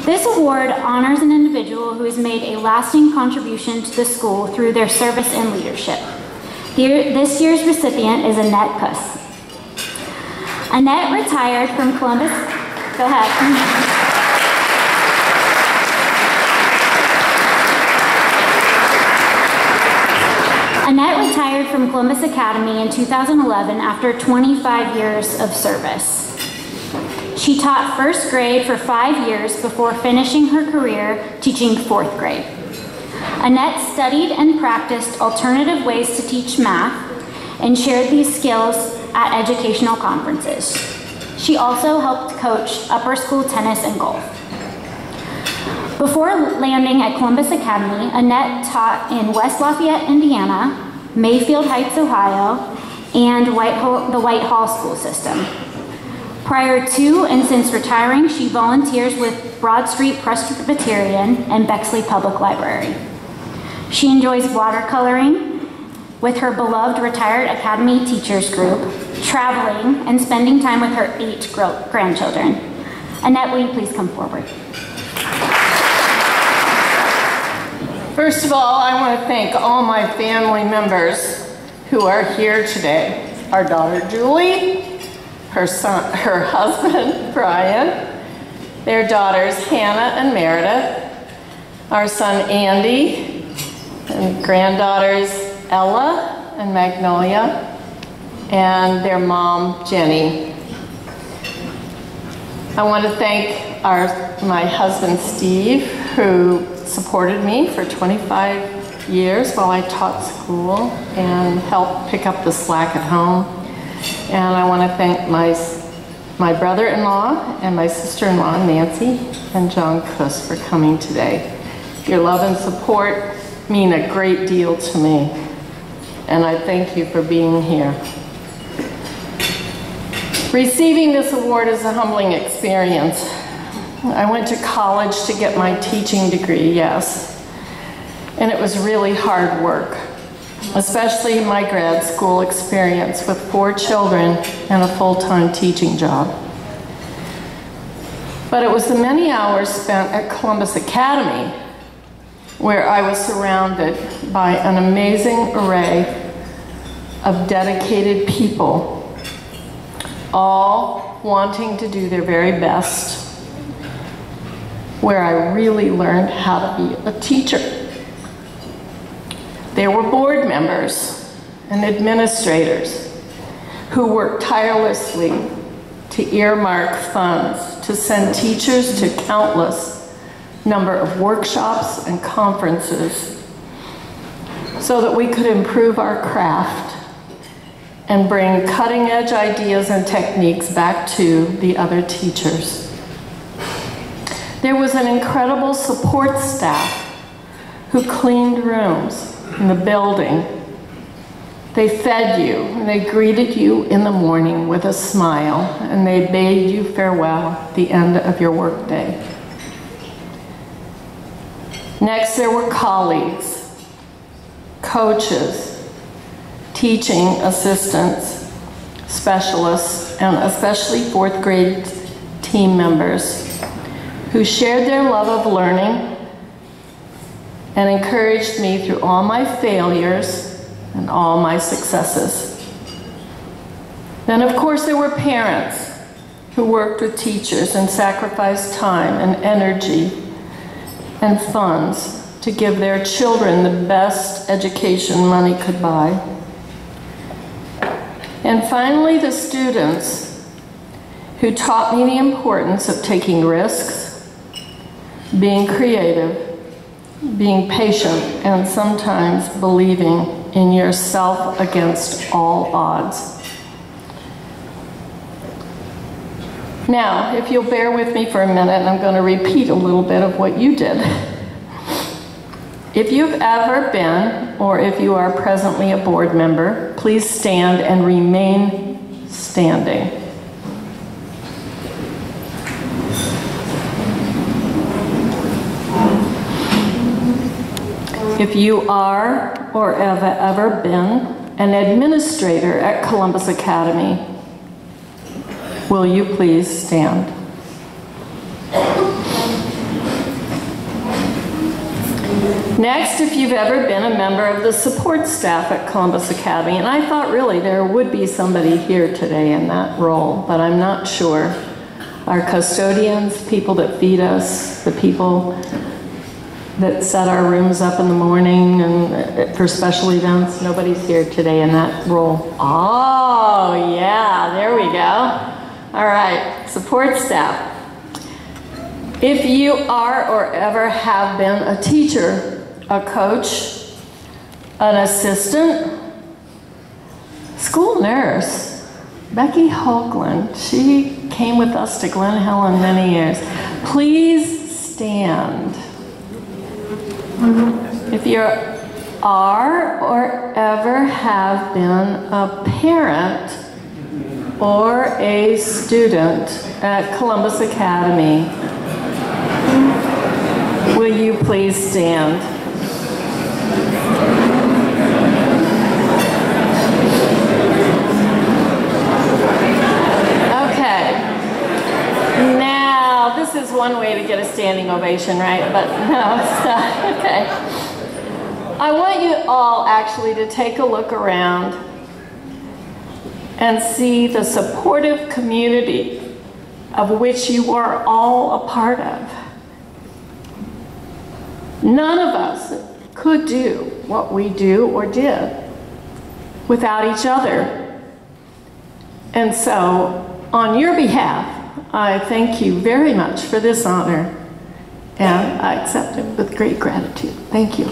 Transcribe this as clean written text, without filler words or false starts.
This award honors an individual who has made a lasting contribution to the school through their service and leadership. This year's recipient is Annette Kuss. Annette retired from Columbus. Go ahead. Annette retired from Columbus Academy in 2011 after 25 years of service. She taught first grade for 5 years before finishing her career teaching 4th grade. Annette studied and practiced alternative ways to teach math and shared these skills at educational conferences. She also helped coach upper school tennis and golf. Before landing at Columbus Academy, Annette taught in West Lafayette, Indiana, Mayfield Heights, Ohio, and the Whitehall school system. Prior to and since retiring, she volunteers with Broad Street Presbyterian and Bexley Public Library. She enjoys watercoloring with her beloved retired Academy teachers group, traveling, and spending time with her 8 grandchildren. Annette, will you please come forward? First of all, I want to thank all my family members who are here today. Our daughter, Julie, her husband, Brian, their daughters, Hannah and Meredith, our son, Andy, and granddaughters, Ella and Magnolia, and their mom, Jenny. I want to thank my husband, Steve, who supported me for 25 years while I taught school and helped pick up the slack at home. And I want to thank my brother-in-law and my sister-in-law, Nancy and John Kuss, for coming today. Your love and support mean a great deal to me, and I thank you for being here. Receiving this award is a humbling experience. I went to college to get my teaching degree, yes, and it was really hard work, especially my grad school experience with 4 children and a full-time teaching job. But it was the many hours spent at Columbus Academy where I was surrounded by an amazing array of dedicated people, all wanting to do their very best, where I really learned how to be a teacher. There were board members and administrators who worked tirelessly to earmark funds to send teachers to countless number of workshops and conferences so that we could improve our craft and bring cutting-edge ideas and techniques back to the other teachers. There was an incredible support staff who cleaned rooms in the building. They fed you, and they greeted you in the morning with a smile, and they bade you farewell at the end of your workday. Next, there were colleagues, coaches, teaching assistants, specialists, and especially 4th grade team members who shared their love of learning and encouraged me through all my failures and all my successes. Then, of course, there were parents who worked with teachers and sacrificed time and energy and funds to give their children the best education money could buy. And finally, the students who taught me the importance of taking risks, being creative, being patient, and sometimes believing in yourself against all odds. Now, if you'll bear with me for a minute, I'm going to repeat a little bit of what you did. If you've ever been, or if you are presently a board member, please stand and remain standing. If you are, or have ever been, an administrator at Columbus Academy, will you please stand? Next, if you've ever been a member of the support staff at Columbus Academy, and I thought really there would be somebody here today in that role, but I'm not sure. Our custodians, people that feed us, the people that set our rooms up in the morning and for special events, nobody's here today in that role. Oh, yeah, there we go. All right, support staff. If you are or ever have been a teacher, a coach, an assistant, school nurse, Becky Hoagland, she came with us to Glen Helen many years. Please stand. If you are or ever have been a parent or a student at Columbus Academy, will you please stand? This is one way to get a standing ovation, right? But no, it's not. Okay. I want you all actually to take a look around and see the supportive community of which you are all a part of. None of us could do what we do or did without each other. And so, on your behalf, I thank you very much for this honor, and I accept it with great gratitude. Thank you.